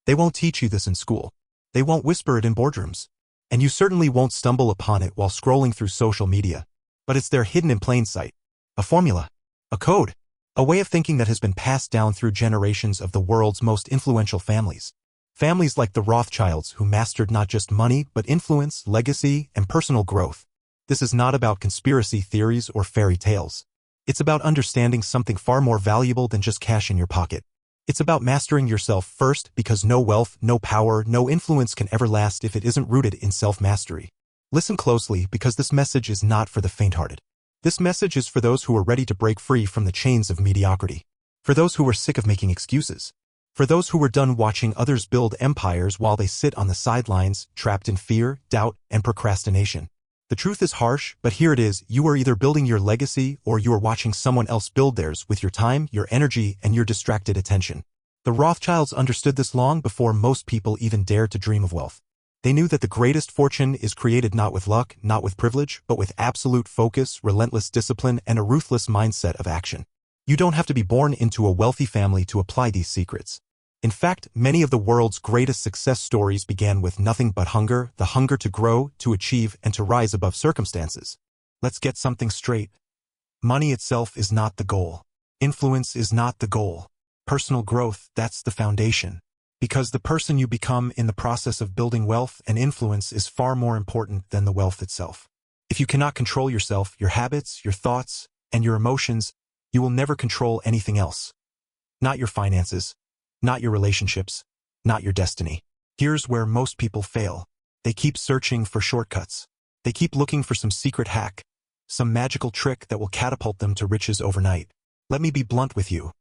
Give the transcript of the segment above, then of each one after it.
They won't teach you this in school. They won't whisper it in boardrooms. And you certainly won't stumble upon it while scrolling through social media. But it's there hidden in plain sight. A formula. A code. A way of thinking that has been passed down through generations of the world's most influential families. Families like the Rothschilds who mastered not just money but influence, legacy, and personal growth. This is not about conspiracy theories or fairy tales. It's about understanding something far more valuable than just cash in your pocket. It's about mastering yourself first, because no wealth, no power, no influence can ever last if it isn't rooted in self-mastery. Listen closely, because this message is not for the faint-hearted. This message is for those who are ready to break free from the chains of mediocrity. For those who are sick of making excuses. For those who are done watching others build empires while they sit on the sidelines, trapped in fear, doubt, and procrastination. The truth is harsh, but here it is: you are either building your legacy or you are watching someone else build theirs with your time, your energy, and your distracted attention. The Rothschilds understood this long before most people even dared to dream of wealth. They knew that the greatest fortune is created not with luck, not with privilege, but with absolute focus, relentless discipline, and a ruthless mindset of action. You don't have to be born into a wealthy family to apply these secrets. In fact, many of the world's greatest success stories began with nothing but hunger, the hunger to grow, to achieve, and to rise above circumstances. Let's get something straight. Money itself is not the goal. Influence is not the goal. Personal growth, that's the foundation. Because the person you become in the process of building wealth and influence is far more important than the wealth itself. If you cannot control yourself, your habits, your thoughts, and your emotions, you will never control anything else. Not your finances. Not your relationships, not your destiny. Here's where most people fail. They keep searching for shortcuts. They keep looking for some secret hack, some magical trick that will catapult them to riches overnight. Let me be blunt with you.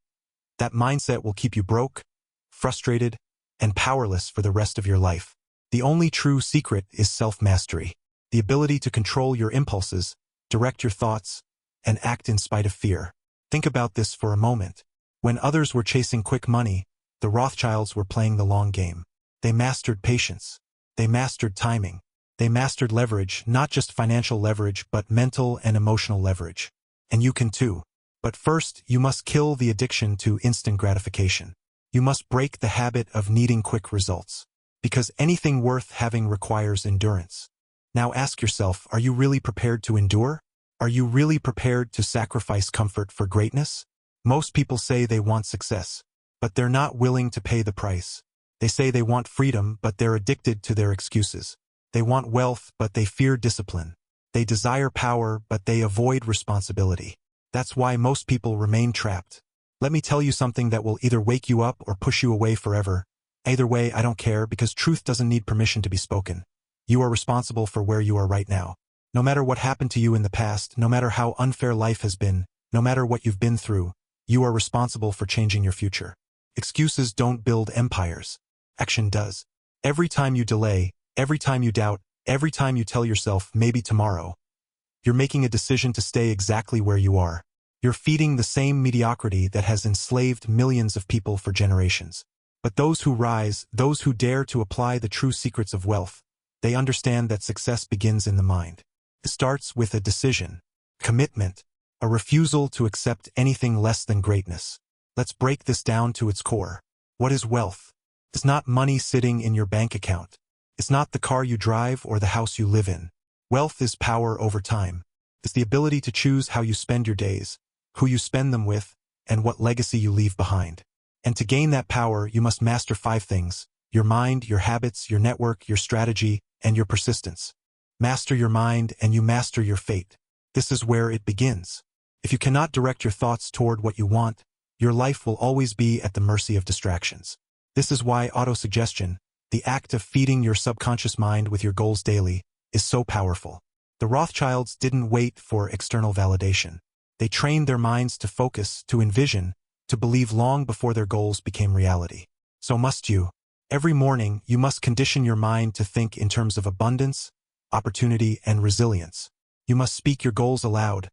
That mindset will keep you broke, frustrated, and powerless for the rest of your life. The only true secret is self-mastery, the ability to control your impulses, direct your thoughts, and act in spite of fear. Think about this for a moment. When others were chasing quick money, the Rothschilds were playing the long game. They mastered patience. They mastered timing. They mastered leverage, not just financial leverage, but mental and emotional leverage. And you can too. But first, you must kill the addiction to instant gratification. You must break the habit of needing quick results. Because anything worth having requires endurance. Now ask yourself, are you really prepared to endure? Are you really prepared to sacrifice comfort for greatness? Most people say they want success, but they're not willing to pay the price. They say they want freedom, but they're addicted to their excuses. They want wealth, but they fear discipline. They desire power, but they avoid responsibility. That's why most people remain trapped. Let me tell you something that will either wake you up or push you away forever. Either way, I don't care, because truth doesn't need permission to be spoken. You are responsible for where you are right now. No matter what happened to you in the past, no matter how unfair life has been, no matter what you've been through, you are responsible for changing your future. Excuses don't build empires. Action does. Every time you delay, every time you doubt, every time you tell yourself, maybe tomorrow, you're making a decision to stay exactly where you are. You're feeding the same mediocrity that has enslaved millions of people for generations. But those who rise, those who dare to apply the true secrets of wealth, they understand that success begins in the mind. It starts with a decision, commitment, a refusal to accept anything less than greatness. Let's break this down to its core. What is wealth? It's not money sitting in your bank account. It's not the car you drive or the house you live in. Wealth is power over time. It's the ability to choose how you spend your days, who you spend them with, and what legacy you leave behind. And to gain that power, you must master 5 things: your mind, your habits, your network, your strategy, and your persistence. Master your mind and you master your fate. This is where it begins. If you cannot direct your thoughts toward what you want, your life will always be at the mercy of distractions. This is why autosuggestion, the act of feeding your subconscious mind with your goals daily, is so powerful. The Rothschilds didn't wait for external validation. They trained their minds to focus, to envision, to believe long before their goals became reality. So must you. Every morning, you must condition your mind to think in terms of abundance, opportunity, and resilience. You must speak your goals aloud.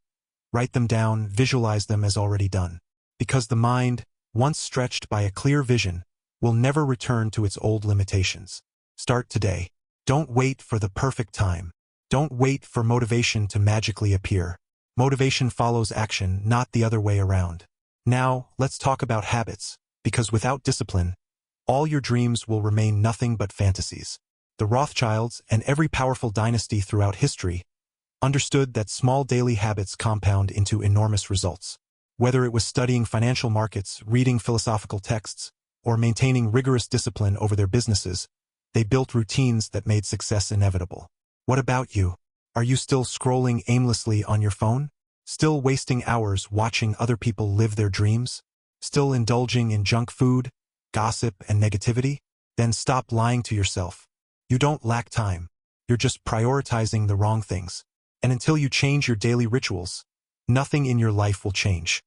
Write them down, visualize them as already done. Because the mind, once stretched by a clear vision, will never return to its old limitations. Start today. Don't wait for the perfect time. Don't wait for motivation to magically appear. Motivation follows action, not the other way around. Now, let's talk about habits, because without discipline, all your dreams will remain nothing but fantasies. The Rothschilds and every powerful dynasty throughout history understood that small daily habits compound into enormous results. Whether it was studying financial markets, reading philosophical texts, or maintaining rigorous discipline over their businesses, they built routines that made success inevitable. What about you? Are you still scrolling aimlessly on your phone? Still wasting hours watching other people live their dreams? Still indulging in junk food, gossip, and negativity? Then stop lying to yourself. You don't lack time. You're just prioritizing the wrong things. And until you change your daily rituals, nothing in your life will change.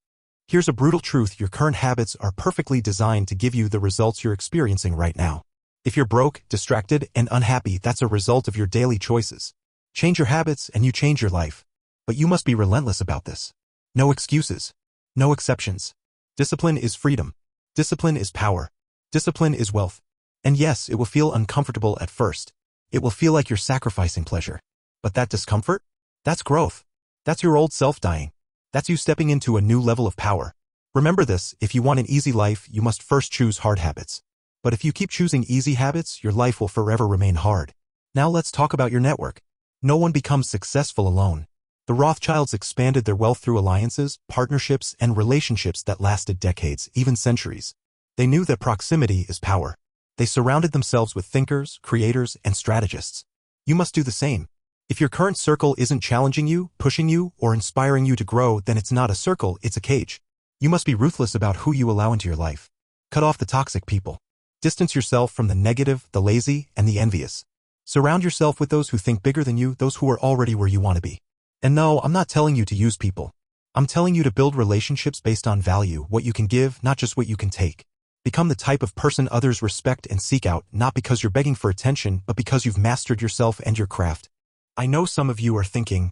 Here's a brutal truth: your current habits are perfectly designed to give you the results you're experiencing right now. If you're broke, distracted, and unhappy, that's a result of your daily choices. Change your habits and you change your life. But you must be relentless about this. No excuses. No exceptions. Discipline is freedom. Discipline is power. Discipline is wealth. And yes, it will feel uncomfortable at first. It will feel like you're sacrificing pleasure. But that discomfort? That's growth. That's your old self dying. That's you stepping into a new level of power. Remember this: if you want an easy life, you must first choose hard habits. But if you keep choosing easy habits, your life will forever remain hard. Now let's talk about your network. No one becomes successful alone. The Rothschilds expanded their wealth through alliances, partnerships, and relationships that lasted decades, even centuries. They knew that proximity is power. They surrounded themselves with thinkers, creators, and strategists. You must do the same. If your current circle isn't challenging you, pushing you, or inspiring you to grow, then it's not a circle, it's a cage. You must be ruthless about who you allow into your life. Cut off the toxic people. Distance yourself from the negative, the lazy, and the envious. Surround yourself with those who think bigger than you, those who are already where you want to be. And no, I'm not telling you to use people. I'm telling you to build relationships based on value, what you can give, not just what you can take. Become the type of person others respect and seek out, not because you're begging for attention, but because you've mastered yourself and your craft. I know some of you are thinking,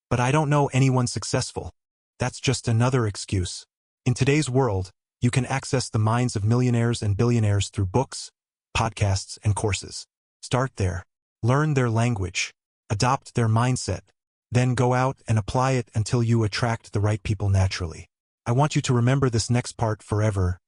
but I don't know anyone successful. That's just another excuse. In today's world, you can access the minds of millionaires and billionaires through books, podcasts, and courses. Start there. Learn their language. Adopt their mindset. Then go out and apply it until you attract the right people naturally. I want you to remember this next part forever.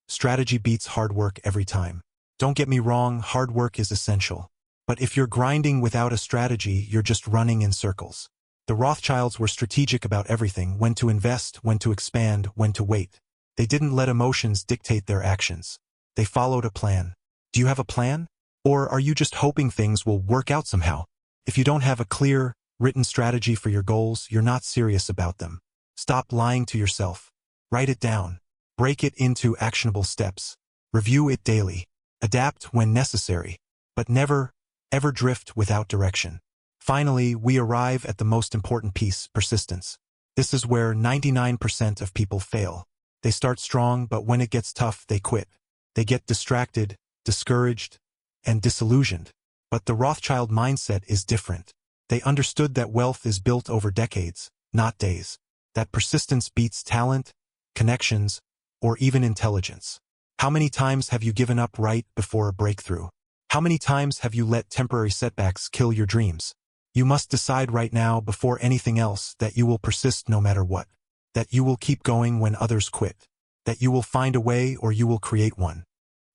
Strategy beats hard work every time. Don't get me wrong, hard work is essential. But if you're grinding without a strategy, you're just running in circles. The Rothschilds were strategic about everything: when to invest, when to expand, when to wait. They didn't let emotions dictate their actions. They followed a plan. Do you have a plan? Or are you just hoping things will work out somehow? If you don't have a clear, written strategy for your goals, you're not serious about them. Stop lying to yourself. Write it down. Break it into actionable steps. Review it daily. Adapt when necessary. But never, ever drift without direction. Finally, we arrive at the most important piece: persistence. This is where 99% of people fail. They start strong, but when it gets tough, they quit. They get distracted, discouraged, and disillusioned. But the Rothschild mindset is different. They understood that wealth is built over decades, not days. That persistence beats talent, connections, or even intelligence. How many times have you given up right before a breakthrough? How many times have you let temporary setbacks kill your dreams? You must decide right now, before anything else, that you will persist no matter what. That you will keep going when others quit. That you will find a way, or you will create one.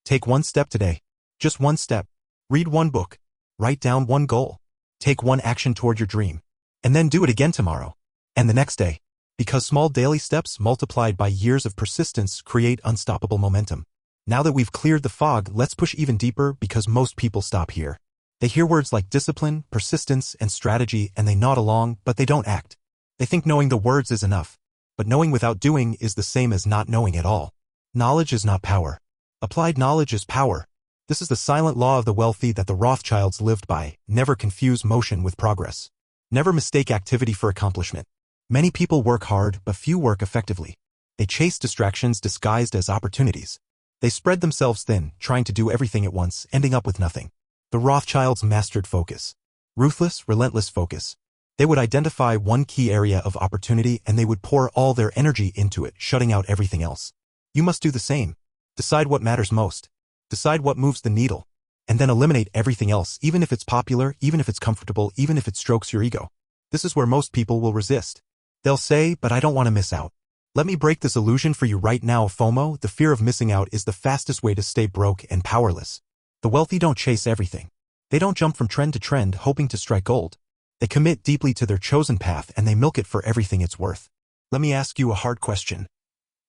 Take one step today. Just one step. Read one book. Write down one goal. Take one action toward your dream. And then do it again tomorrow. And the next day. Because small daily steps multiplied by years of persistence create unstoppable momentum. Now that we've cleared the fog, let's push even deeper, because most people stop here. They hear words like discipline, persistence, and strategy, and they nod along, but they don't act. They think knowing the words is enough. But knowing without doing is the same as not knowing at all. Knowledge is not power. Applied knowledge is power. This is the silent law of the wealthy that the Rothschilds lived by. Never confuse motion with progress. Never mistake activity for accomplishment. Many people work hard, but few work effectively. They chase distractions disguised as opportunities. They spread themselves thin, trying to do everything at once, ending up with nothing. The Rothschilds mastered focus. Ruthless, relentless focus. They would identify one key area of opportunity and they would pour all their energy into it, shutting out everything else. You must do the same. Decide what matters most. Decide what moves the needle. And then eliminate everything else, even if it's popular, even if it's comfortable, even if it strokes your ego. This is where most people will resist. They'll say, but I don't want to miss out. Let me break this illusion for you right now. FOMO, the fear of missing out, is the fastest way to stay broke and powerless. The wealthy don't chase everything. They don't jump from trend to trend hoping to strike gold. They commit deeply to their chosen path and they milk it for everything it's worth. Let me ask you a hard question.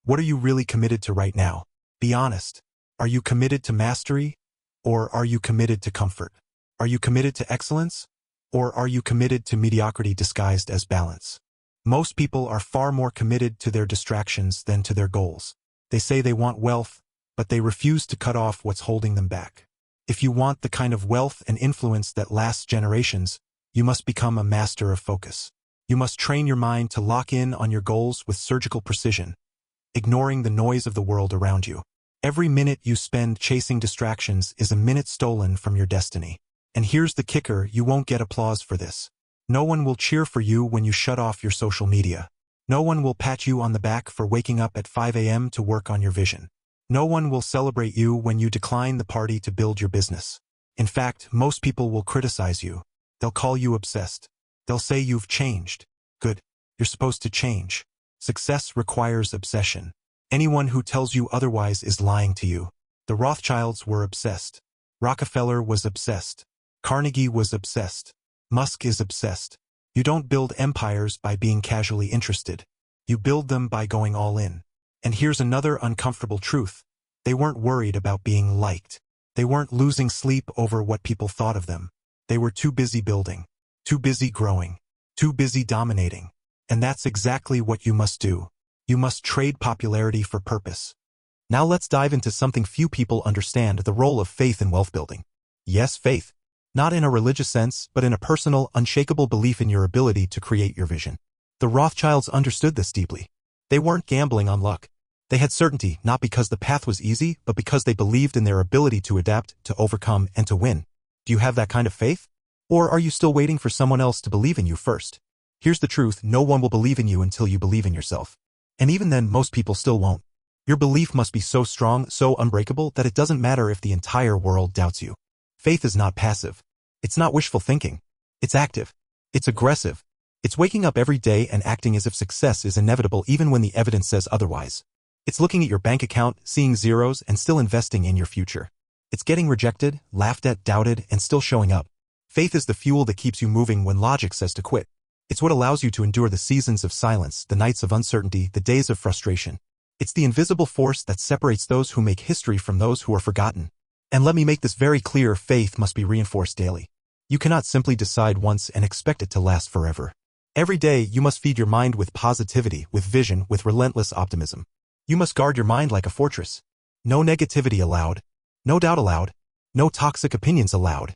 What are you really committed to right now? Be honest. Are you committed to mastery? Or are you committed to comfort? Are you committed to excellence? Or are you committed to mediocrity disguised as balance? Most people are far more committed to their distractions than to their goals. They say they want wealth, but they refuse to cut off what's holding them back. If you want the kind of wealth and influence that lasts generations, you must become a master of focus. You must train your mind to lock in on your goals with surgical precision, ignoring the noise of the world around you. Every minute you spend chasing distractions is a minute stolen from your destiny. And here's the kicker, you won't get applause for this. No one will cheer for you when you shut off your social media. No one will pat you on the back for waking up at 5 a.m. to work on your vision. No one will celebrate you when you decline the party to build your business. In fact, most people will criticize you. They'll call you obsessed. They'll say you've changed. Good. You're supposed to change. Success requires obsession. Anyone who tells you otherwise is lying to you. The Rothschilds were obsessed. Rockefeller was obsessed. Carnegie was obsessed. Musk is obsessed. You don't build empires by being casually interested. You build them by going all in. And here's another uncomfortable truth. They weren't worried about being liked. They weren't losing sleep over what people thought of them. They were too busy building, too busy growing, too busy dominating. And that's exactly what you must do. You must trade popularity for purpose. Now let's dive into something few people understand, the role of faith in wealth building. Yes, faith. Not in a religious sense, but in a personal, unshakable belief in your ability to create your vision. The Rothschilds understood this deeply. They weren't gambling on luck. They had certainty, not because the path was easy, but because they believed in their ability to adapt, to overcome, and to win. Do you have that kind of faith? Or are you still waiting for someone else to believe in you first? Here's the truth, no one will believe in you until you believe in yourself. And even then, most people still won't. Your belief must be so strong, so unbreakable, that it doesn't matter if the entire world doubts you. Faith is not passive. It's not wishful thinking. It's active. It's aggressive. It's waking up every day and acting as if success is inevitable even when the evidence says otherwise. It's looking at your bank account, seeing zeros, and still investing in your future. It's getting rejected, laughed at, doubted, and still showing up. Faith is the fuel that keeps you moving when logic says to quit. It's what allows you to endure the seasons of silence, the nights of uncertainty, the days of frustration. It's the invisible force that separates those who make history from those who are forgotten. And let me make this very clear, faith must be reinforced daily. You cannot simply decide once and expect it to last forever. Every day, you must feed your mind with positivity, with vision, with relentless optimism. You must guard your mind like a fortress. No negativity allowed. No doubt allowed. No toxic opinions allowed.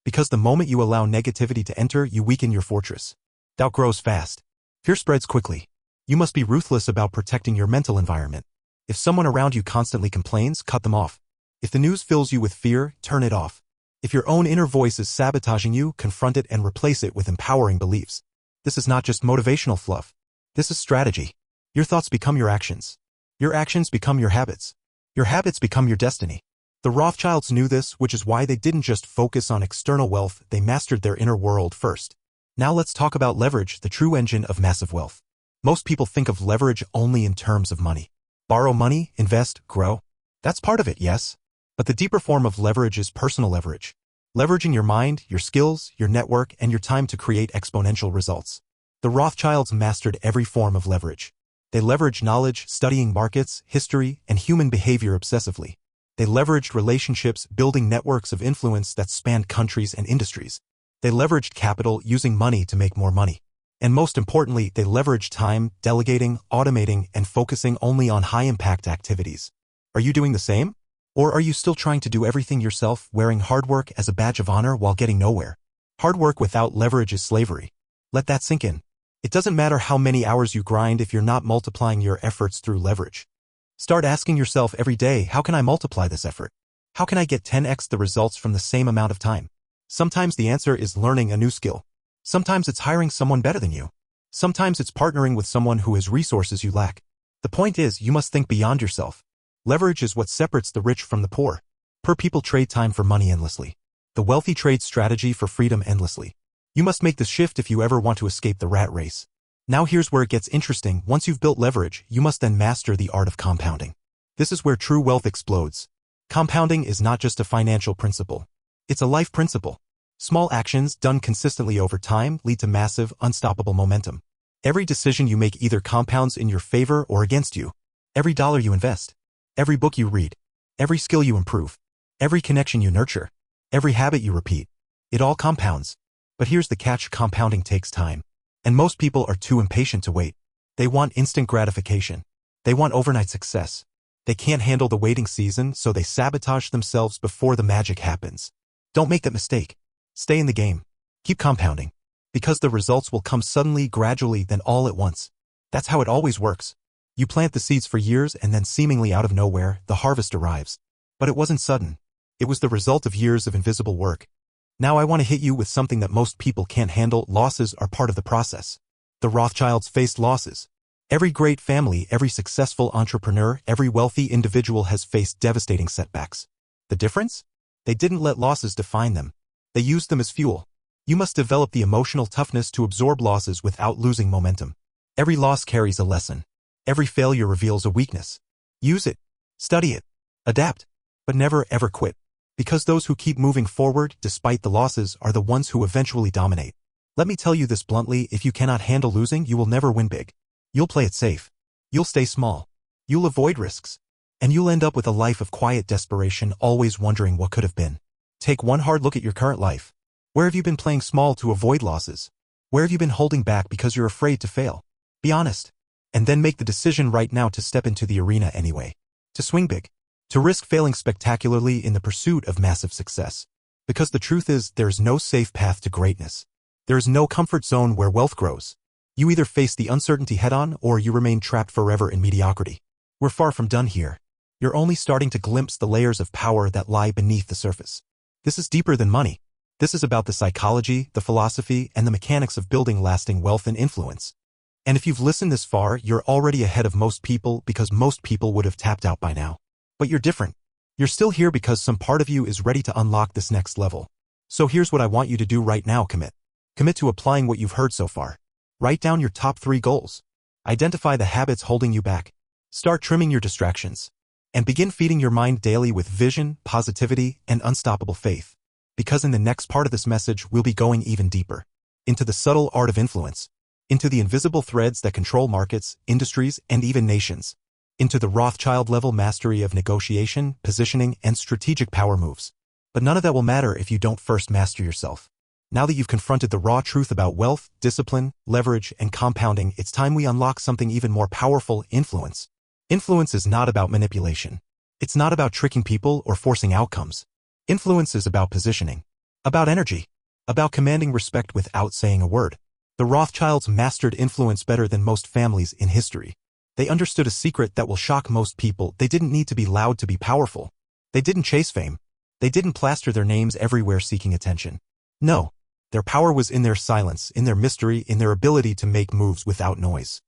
Because the moment you allow negativity to enter, you weaken your fortress. Doubt grows fast. Fear spreads quickly. You must be ruthless about protecting your mental environment. If someone around you constantly complains, cut them off. If the news fills you with fear, turn it off. If your own inner voice is sabotaging you, confront it and replace it with empowering beliefs. This is not just motivational fluff. This is strategy. Your thoughts become your actions. Your actions become your habits. Your habits become your destiny. The Rothschilds knew this, which is why they didn't just focus on external wealth, they mastered their inner world first. Now let's talk about leverage, the true engine of massive wealth. Most people think of leverage only in terms of money. Borrow money, invest, grow. That's part of it, yes. But the deeper form of leverage is personal leverage. Leveraging your mind, your skills, your network, and your time to create exponential results. The Rothschilds mastered every form of leverage. They leveraged knowledge, studying markets, history, and human behavior obsessively. They leveraged relationships, building networks of influence that spanned countries and industries. They leveraged capital, using money to make more money. And most importantly, they leveraged time, delegating, automating, and focusing only on high-impact activities. Are you doing the same? Or are you still trying to do everything yourself, wearing hard work as a badge of honor while getting nowhere? Hard work without leverage is slavery. Let that sink in. It doesn't matter how many hours you grind if you're not multiplying your efforts through leverage. Start asking yourself every day, how can I multiply this effort? How can I get 10x the results from the same amount of time? Sometimes the answer is learning a new skill. Sometimes it's hiring someone better than you. Sometimes it's partnering with someone who has resources you lack. The point is, you must think beyond yourself. Leverage is what separates the rich from the poor. Poor people trade time for money endlessly. The wealthy trade strategy for freedom endlessly. You must make this shift if you ever want to escape the rat race. Now here's where it gets interesting. Once you've built leverage, you must then master the art of compounding. This is where true wealth explodes. Compounding is not just a financial principle. It's a life principle. Small actions done consistently over time lead to massive, unstoppable momentum. Every decision you make either compounds in your favor or against you. Every dollar you invest, every book you read, every skill you improve, every connection you nurture, every habit you repeat, it all compounds. But here's the catch: compounding takes time. And most people are too impatient to wait. They want instant gratification. They want overnight success. They can't handle the waiting season, so they sabotage themselves before the magic happens. Don't make that mistake. Stay in the game. Keep compounding. Because the results will come suddenly, gradually, then all at once. That's how it always works. You plant the seeds for years and then seemingly out of nowhere, the harvest arrives. But it wasn't sudden. It was the result of years of invisible work. Now I want to hit you with something that most people can't handle. Losses are part of the process. The Rothschilds faced losses. Every great family, every successful entrepreneur, every wealthy individual has faced devastating setbacks. The difference? They didn't let losses define them. They used them as fuel. You must develop the emotional toughness to absorb losses without losing momentum. Every loss carries a lesson. Every failure reveals a weakness. Use it. Study it. Adapt. But never ever quit. Because those who keep moving forward despite the losses are the ones who eventually dominate. Let me tell you this bluntly: if you cannot handle losing, you will never win big. You'll play it safe. You'll stay small. You'll avoid risks. And you'll end up with a life of quiet desperation, always wondering what could have been. Take one hard look at your current life. Where have you been playing small to avoid losses? Where have you been holding back because you're afraid to fail? Be honest. And then make the decision right now to step into the arena anyway. To swing big. To risk failing spectacularly in the pursuit of massive success. Because the truth is, there is no safe path to greatness. There is no comfort zone where wealth grows. You either face the uncertainty head-on or you remain trapped forever in mediocrity. We're far from done here. You're only starting to glimpse the layers of power that lie beneath the surface. This is deeper than money. This is about the psychology, the philosophy, and the mechanics of building lasting wealth and influence. And if you've listened this far, you're already ahead of most people, because most people would have tapped out by now. But you're different. You're still here because some part of you is ready to unlock this next level. So here's what I want you to do right now: commit. Commit to applying what you've heard so far. Write down your top 3 goals. Identify the habits holding you back. Start trimming your distractions. And begin feeding your mind daily with vision, positivity, and unstoppable faith. Because in the next part of this message, we'll be going even deeper. Into the subtle art of influence. Into the invisible threads that control markets, industries, and even nations. Into the Rothschild-level mastery of negotiation, positioning, and strategic power moves. But none of that will matter if you don't first master yourself. Now that you've confronted the raw truth about wealth, discipline, leverage, and compounding, it's time we unlock something even more powerful: influence. Influence is not about manipulation. It's not about tricking people or forcing outcomes. Influence is about positioning. About energy. About commanding respect without saying a word. The Rothschilds mastered influence better than most families in history. They understood a secret that will shock most people: they didn't need to be loud to be powerful. They didn't chase fame. They didn't plaster their names everywhere seeking attention. No. Their power was in their silence, in their mystery, in their ability to make moves without noise.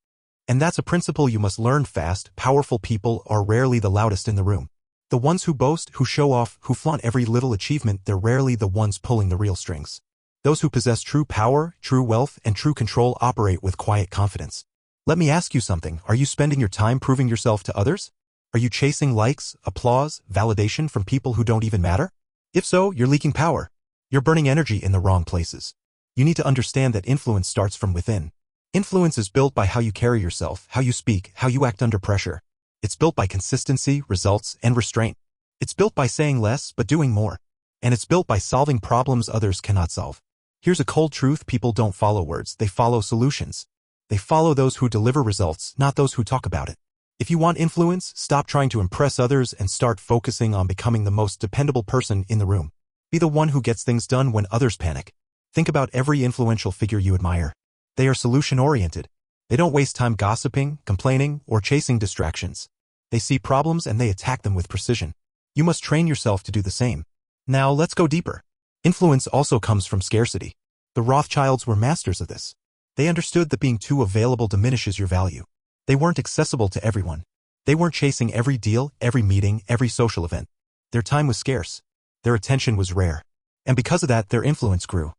And that's a principle you must learn fast. Powerful people are rarely the loudest in the room. The ones who boast, who show off, who flaunt every little achievement, they're rarely the ones pulling the real strings. Those who possess true power, true wealth, and true control operate with quiet confidence. Let me ask you something: are you spending your time proving yourself to others? Are you chasing likes, applause, validation from people who don't even matter? If so, you're leaking power. You're burning energy in the wrong places. You need to understand that influence starts from within. Influence is built by how you carry yourself, how you speak, how you act under pressure. It's built by consistency, results, and restraint. It's built by saying less but doing more. And it's built by solving problems others cannot solve. Here's a cold truth: people don't follow words, they follow solutions. They follow those who deliver results, not those who talk about it. If you want influence, stop trying to impress others and start focusing on becoming the most dependable person in the room. Be the one who gets things done when others panic. Think about every influential figure you admire. They are solution-oriented. They don't waste time gossiping, complaining, or chasing distractions. They see problems and they attack them with precision. You must train yourself to do the same. Now let's go deeper. Influence also comes from scarcity. The Rothschilds were masters of this. They understood that being too available diminishes your value. They weren't accessible to everyone. They weren't chasing every deal, every meeting, every social event. Their time was scarce. Their attention was rare. And because of that, their influence grew.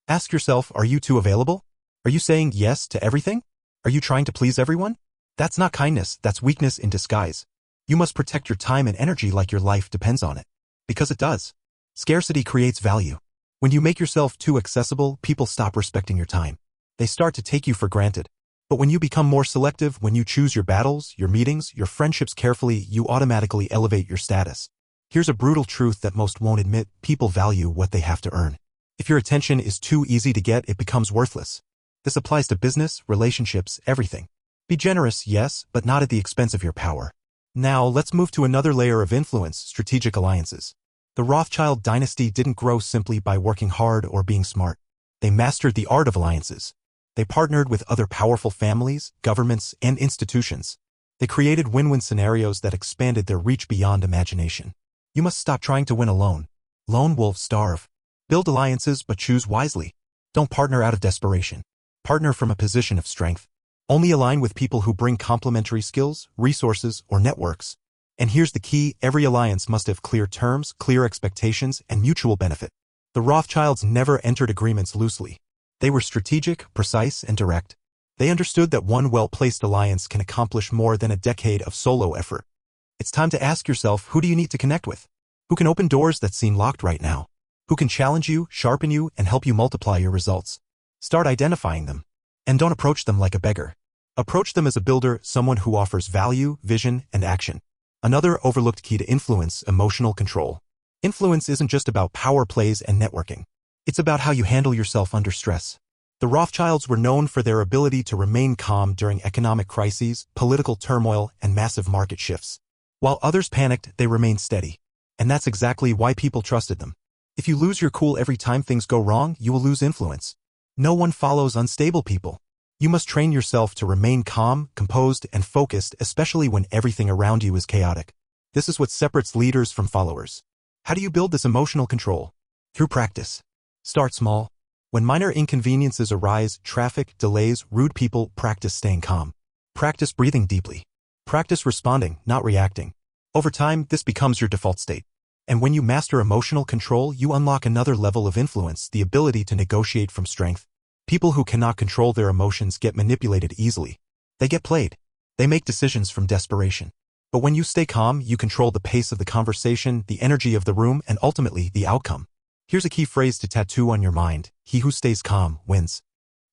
Ask yourself, are you too available? Are you saying yes to everything? Are you trying to please everyone? That's not kindness, that's weakness in disguise. You must protect your time and energy like your life depends on it. Because it does. Scarcity creates value. When you make yourself too accessible, people stop respecting your time. They start to take you for granted. But when you become more selective, when you choose your battles, your meetings, your friendships carefully, you automatically elevate your status. Here's a brutal truth that most won't admit: people value what they have to earn. If your attention is too easy to get, it becomes worthless. This applies to business, relationships, everything. Be generous, yes, but not at the expense of your power. Now, let's move to another layer of influence: strategic alliances. The Rothschild dynasty didn't grow simply by working hard or being smart. They mastered the art of alliances. They partnered with other powerful families, governments, and institutions. They created win-win scenarios that expanded their reach beyond imagination. You must stop trying to win alone. Lone wolves starve. Build alliances, but choose wisely. Don't partner out of desperation. Partner from a position of strength. Only align with people who bring complementary skills, resources, or networks. And here's the key: every alliance must have clear terms, clear expectations, and mutual benefit. The Rothschilds never entered agreements loosely. They were strategic, precise, and direct. They understood that one well-placed alliance can accomplish more than a decade of solo effort. It's time to ask yourself, who do you need to connect with? Who can open doors that seem locked right now? Who can challenge you, sharpen you, and help you multiply your results? Start identifying them. And don't approach them like a beggar. Approach them as a builder, someone who offers value, vision, and action. Another overlooked key to influence: emotional control. Influence isn't just about power plays and networking. It's about how you handle yourself under stress. The Rothschilds were known for their ability to remain calm during economic crises, political turmoil, and massive market shifts. While others panicked, they remained steady. And that's exactly why people trusted them. If you lose your cool every time things go wrong, you will lose influence. No one follows unstable people. You must train yourself to remain calm, composed, and focused, especially when everything around you is chaotic. This is what separates leaders from followers. How do you build this emotional control? Through practice. Start small. When minor inconveniences arise, traffic, delays, rude people, practice staying calm. Practice breathing deeply. Practice responding, not reacting. Over time, this becomes your default state. And when you master emotional control, you unlock another level of influence: the ability to negotiate from strength. People who cannot control their emotions get manipulated easily. They get played. They make decisions from desperation. But when you stay calm, you control the pace of the conversation, the energy of the room, and ultimately, the outcome. Here's a key phrase to tattoo on your mind: he who stays calm wins.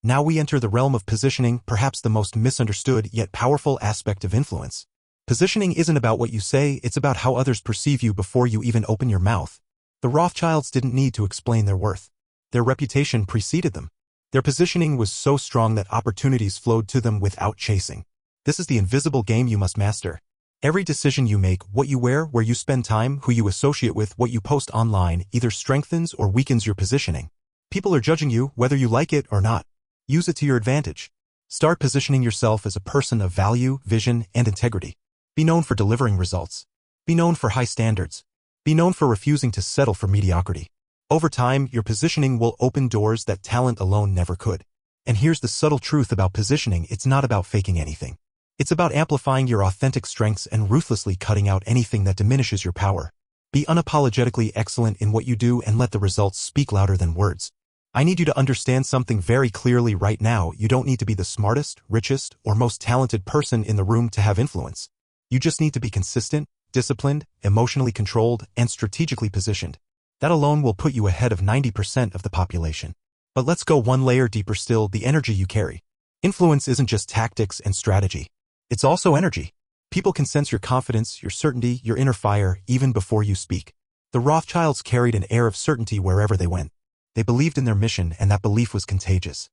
Now we enter the realm of positioning, perhaps the most misunderstood yet powerful aspect of influence. Positioning isn't about what you say, it's about how others perceive you before you even open your mouth. The Rothschilds didn't need to explain their worth. Their reputation preceded them. Their positioning was so strong that opportunities flowed to them without chasing. This is the invisible game you must master. Every decision you make, what you wear, where you spend time, who you associate with, what you post online, either strengthens or weakens your positioning. People are judging you, whether you like it or not. Use it to your advantage. Start positioning yourself as a person of value, vision, and integrity. Be known for delivering results. Be known for high standards. Be known for refusing to settle for mediocrity. Over time, your positioning will open doors that talent alone never could. And here's the subtle truth about positioning: it's not about faking anything. It's about amplifying your authentic strengths and ruthlessly cutting out anything that diminishes your power. Be unapologetically excellent in what you do and let the results speak louder than words. I need you to understand something very clearly right now: you don't need to be the smartest, richest, or most talented person in the room to have influence. You just need to be consistent, disciplined, emotionally controlled, and strategically positioned. That alone will put you ahead of 90% of the population. But let's go one layer deeper still: the energy you carry. Influence isn't just tactics and strategy. It's also energy. People can sense your confidence, your certainty, your inner fire, even before you speak. The Rothschilds carried an air of certainty wherever they went. They believed in their mission, and that belief was contagious.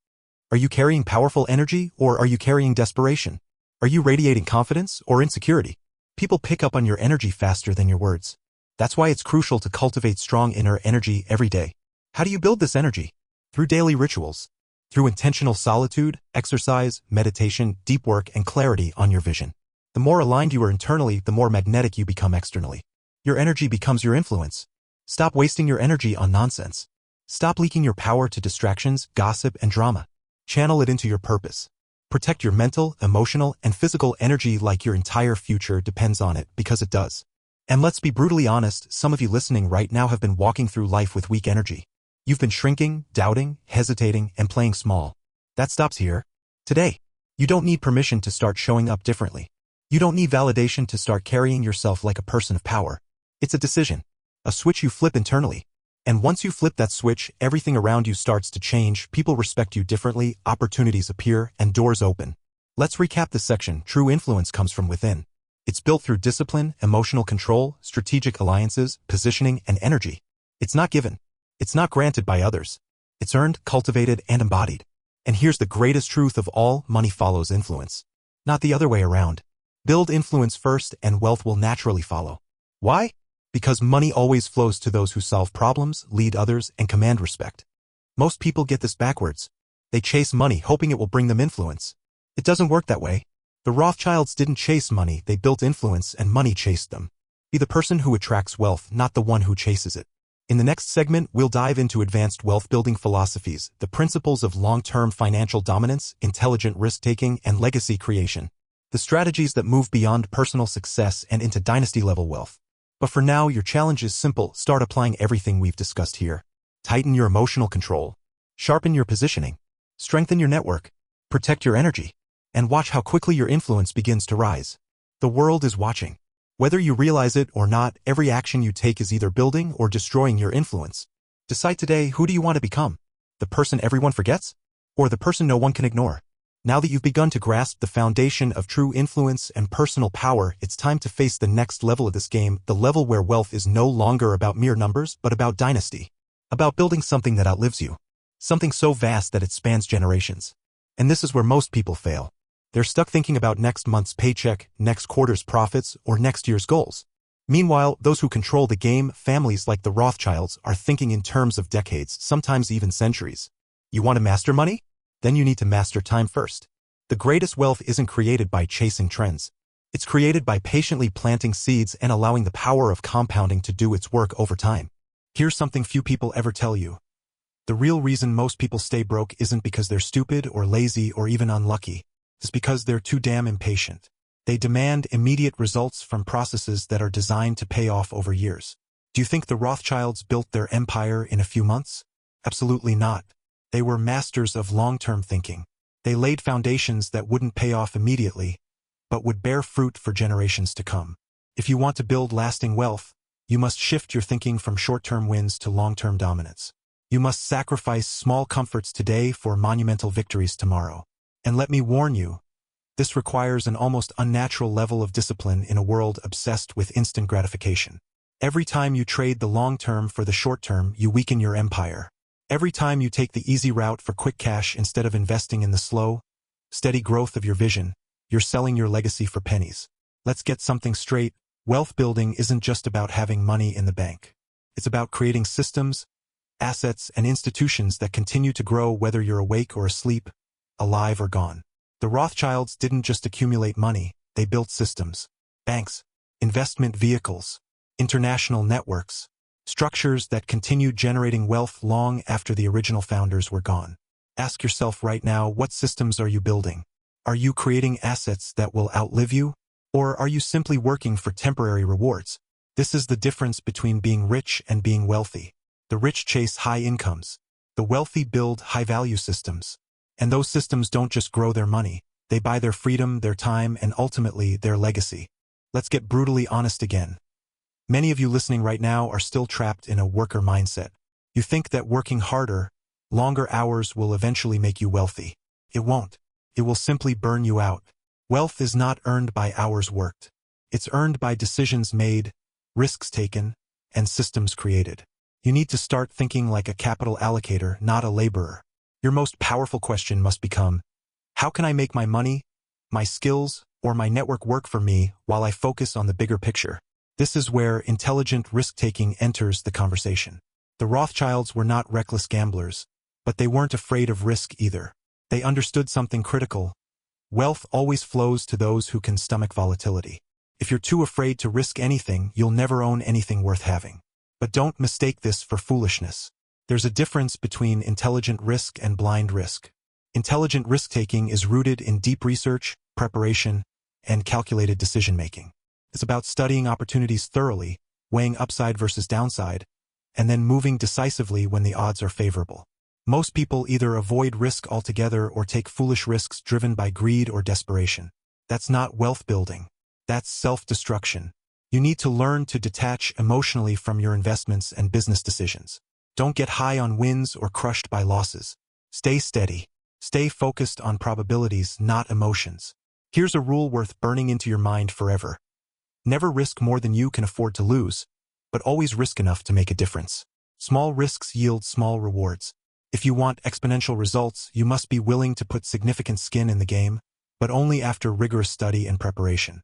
Are you carrying powerful energy, or are you carrying desperation? Are you radiating confidence or insecurity? People pick up on your energy faster than your words. That's why it's crucial to cultivate strong inner energy every day. How do you build this energy? Through daily rituals. Through intentional solitude, exercise, meditation, deep work, and clarity on your vision. The more aligned you are internally, the more magnetic you become externally. Your energy becomes your influence. Stop wasting your energy on nonsense. Stop leaking your power to distractions, gossip, and drama. Channel it into your purpose. Protect your mental, emotional, and physical energy like your entire future depends on it, because it does. And let's be brutally honest, some of you listening right now have been walking through life with weak energy. You've been shrinking, doubting, hesitating, and playing small. That stops here. Today. You don't need permission to start showing up differently. You don't need validation to start carrying yourself like a person of power. It's a decision. A switch you flip internally. And once you flip that switch, everything around you starts to change, people respect you differently, opportunities appear, and doors open. Let's recap this section. True influence comes from within. It's built through discipline, emotional control, strategic alliances, positioning, and energy. It's not given. It's not granted by others. It's earned, cultivated, and embodied. And here's the greatest truth of all, money follows influence. Not the other way around. Build influence first and wealth will naturally follow. Why? Because money always flows to those who solve problems, lead others, and command respect. Most people get this backwards. They chase money hoping it will bring them influence. It doesn't work that way. The Rothschilds didn't chase money, they built influence and money chased them. Be the person who attracts wealth, not the one who chases it. In the next segment, we'll dive into advanced wealth-building philosophies, the principles of long-term financial dominance, intelligent risk-taking, and legacy creation. The strategies that move beyond personal success and into dynasty-level wealth. But for now, your challenge is simple. Start applying everything we've discussed here. Tighten your emotional control. Sharpen your positioning. Strengthen your network. Protect your energy. And watch how quickly your influence begins to rise. The world is watching. Whether you realize it or not, every action you take is either building or destroying your influence. Decide today, who do you want to become? The person everyone forgets? Or the person no one can ignore? Now that you've begun to grasp the foundation of true influence and personal power, it's time to face the next level of this game, the level where wealth is no longer about mere numbers, but about dynasty. About building something that outlives you. Something so vast that it spans generations. And this is where most people fail. They're stuck thinking about next month's paycheck, next quarter's profits, or next year's goals. Meanwhile, those who control the game, families like the Rothschilds, are thinking in terms of decades, sometimes even centuries. You want to master money? Then you need to master time first. The greatest wealth isn't created by chasing trends. It's created by patiently planting seeds and allowing the power of compounding to do its work over time. Here's something few people ever tell you. The real reason most people stay broke isn't because they're stupid or lazy or even unlucky. It's because they're too damn impatient. They demand immediate results from processes that are designed to pay off over years. Do you think the Rothschilds built their empire in a few months? Absolutely not. They were masters of long-term thinking. They laid foundations that wouldn't pay off immediately, but would bear fruit for generations to come. If you want to build lasting wealth, you must shift your thinking from short-term wins to long-term dominance. You must sacrifice small comforts today for monumental victories tomorrow. And let me warn you, this requires an almost unnatural level of discipline in a world obsessed with instant gratification. Every time you trade the long term for the short term, you weaken your empire. Every time you take the easy route for quick cash instead of investing in the slow, steady growth of your vision, you're selling your legacy for pennies. Let's get something straight. Wealth building isn't just about having money in the bank. It's about creating systems, assets, and institutions that continue to grow whether you're awake or asleep, alive or gone. The Rothschilds didn't just accumulate money, they built systems, banks, investment vehicles, international networks, structures that continued generating wealth long after the original founders were gone. Ask yourself right now, what systems are you building? Are you creating assets that will outlive you? Or are you simply working for temporary rewards? This is the difference between being rich and being wealthy. The rich chase high incomes. The wealthy build high-value systems. And those systems don't just grow their money, they buy their freedom, their time, and ultimately their legacy. Let's get brutally honest again. Many of you listening right now are still trapped in a worker mindset. You think that working harder, longer hours will eventually make you wealthy. It won't. It will simply burn you out. Wealth is not earned by hours worked. It's earned by decisions made, risks taken, and systems created. You need to start thinking like a capital allocator, not a laborer. Your most powerful question must become, how can I make my money, my skills, or my network work for me while I focus on the bigger picture? This is where intelligent risk-taking enters the conversation. The Rothschilds were not reckless gamblers, but they weren't afraid of risk either. They understood something critical. Wealth always flows to those who can stomach volatility. If you're too afraid to risk anything, you'll never own anything worth having. But don't mistake this for foolishness. There's a difference between intelligent risk and blind risk. Intelligent risk-taking is rooted in deep research, preparation, and calculated decision-making. It's about studying opportunities thoroughly, weighing upside versus downside, and then moving decisively when the odds are favorable. Most people either avoid risk altogether or take foolish risks driven by greed or desperation. That's not wealth building. That's self-destruction. You need to learn to detach emotionally from your investments and business decisions. Don't get high on wins or crushed by losses. Stay steady. Stay focused on probabilities, not emotions. Here's a rule worth burning into your mind forever. Never risk more than you can afford to lose, but always risk enough to make a difference. Small risks yield small rewards. If you want exponential results, you must be willing to put significant skin in the game, but only after rigorous study and preparation.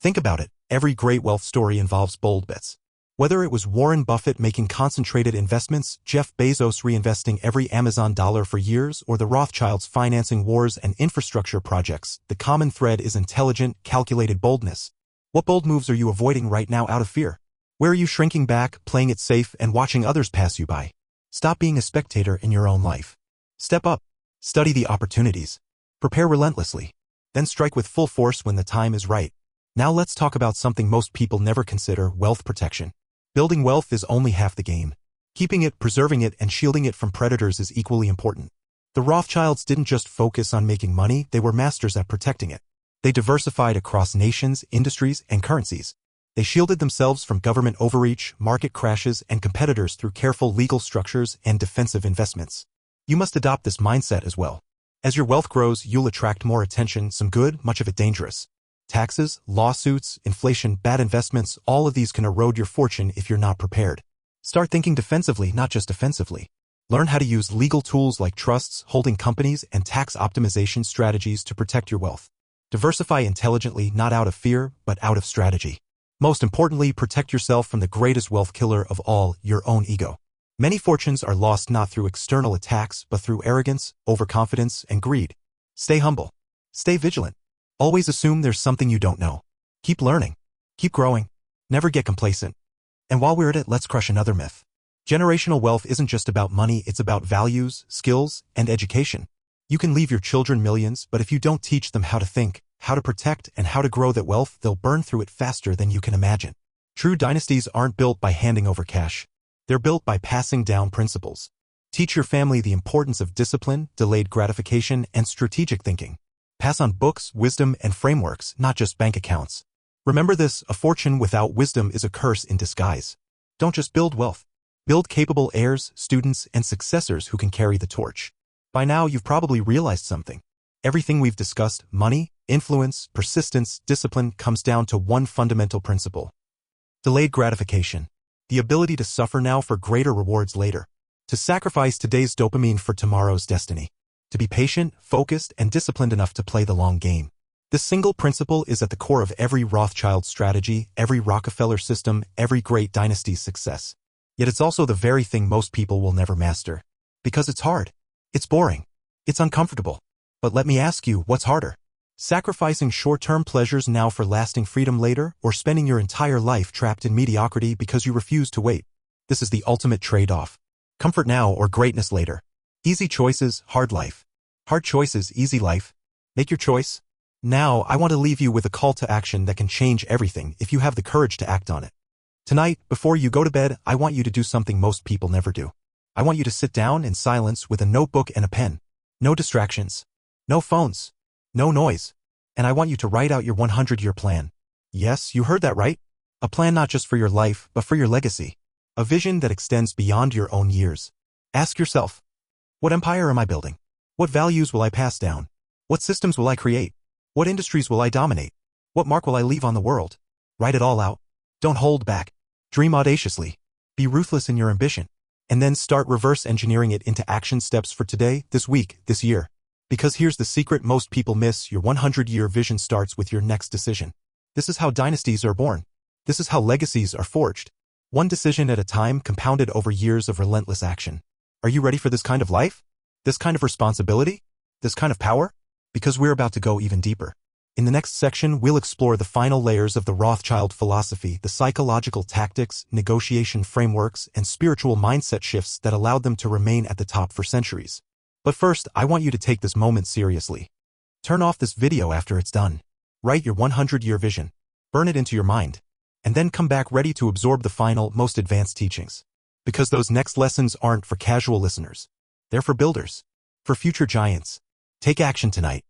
Think about it. Every great wealth story involves bold bets. Whether it was Warren Buffett making concentrated investments, Jeff Bezos reinvesting every Amazon dollar for years, or the Rothschilds financing wars and infrastructure projects, the common thread is intelligent, calculated boldness. What bold moves are you avoiding right now out of fear? Where are you shrinking back, playing it safe, and watching others pass you by? Stop being a spectator in your own life. Step up. Study the opportunities. Prepare relentlessly. Then strike with full force when the time is right. Now let's talk about something most people never consider: wealth protection. Building wealth is only half the game. Keeping it, preserving it, and shielding it from predators is equally important. The Rothschilds didn't just focus on making money, they were masters at protecting it. They diversified across nations, industries, and currencies. They shielded themselves from government overreach, market crashes, and competitors through careful legal structures and defensive investments. You must adopt this mindset as well. As your wealth grows, you'll attract more attention, some good, much of it dangerous. Taxes, lawsuits, inflation, bad investments, all of these can erode your fortune if you're not prepared. Start thinking defensively, not just offensively. Learn how to use legal tools like trusts, holding companies, and tax optimization strategies to protect your wealth. Diversify intelligently, not out of fear, but out of strategy. Most importantly, protect yourself from the greatest wealth killer of all, your own ego. Many fortunes are lost not through external attacks, but through arrogance, overconfidence, and greed. Stay humble. Stay vigilant. Always assume there's something you don't know. Keep learning. Keep growing. Never get complacent. And while we're at it, let's crush another myth. Generational wealth isn't just about money, it's about values, skills, and education. You can leave your children millions, but if you don't teach them how to think, how to protect, and how to grow that wealth, they'll burn through it faster than you can imagine. True dynasties aren't built by handing over cash. They're built by passing down principles. Teach your family the importance of discipline, delayed gratification, and strategic thinking. Pass on books, wisdom, and frameworks, not just bank accounts. Remember this: a fortune without wisdom is a curse in disguise. Don't just build wealth. Build capable heirs, students, and successors who can carry the torch. By now, you've probably realized something. Everything we've discussed, money, influence, persistence, discipline, comes down to one fundamental principle: delayed gratification. The ability to suffer now for greater rewards later. To sacrifice today's dopamine for tomorrow's destiny. To be patient, focused, and disciplined enough to play the long game. This single principle is at the core of every Rothschild strategy, every Rockefeller system, every great dynasty's success. Yet it's also the very thing most people will never master. Because it's hard. It's boring. It's uncomfortable. But let me ask you, what's harder? Sacrificing short-term pleasures now for lasting freedom later, or spending your entire life trapped in mediocrity because you refuse to wait? This is the ultimate trade-off. Comfort now or greatness later. Easy choices, hard life. Hard choices, easy life. Make your choice. Now, I want to leave you with a call to action that can change everything if you have the courage to act on it. Tonight, before you go to bed, I want you to do something most people never do. I want you to sit down in silence with a notebook and a pen. No distractions. No phones. No noise. And I want you to write out your 100-year plan. Yes, you heard that right. A plan not just for your life, but for your legacy. A vision that extends beyond your own years. Ask yourself, what empire am I building? What values will I pass down? What systems will I create? What industries will I dominate? What mark will I leave on the world? Write it all out. Don't hold back. Dream audaciously. Be ruthless in your ambition. And then start reverse engineering it into action steps for today, this week, this year. Because here's the secret most people miss: your 100-year vision starts with your next decision. This is how dynasties are born. This is how legacies are forged. One decision at a time, compounded over years of relentless action. Are you ready for this kind of life? This kind of responsibility? This kind of power? Because we're about to go even deeper. In the next section, we'll explore the final layers of the Rothschild philosophy, the psychological tactics, negotiation frameworks, and spiritual mindset shifts that allowed them to remain at the top for centuries. But first, I want you to take this moment seriously. Turn off this video after it's done. Write your 100-year vision. Burn it into your mind. And then come back ready to absorb the final, most advanced teachings. Because those next lessons aren't for casual listeners. They're for builders. For future giants. Take action tonight.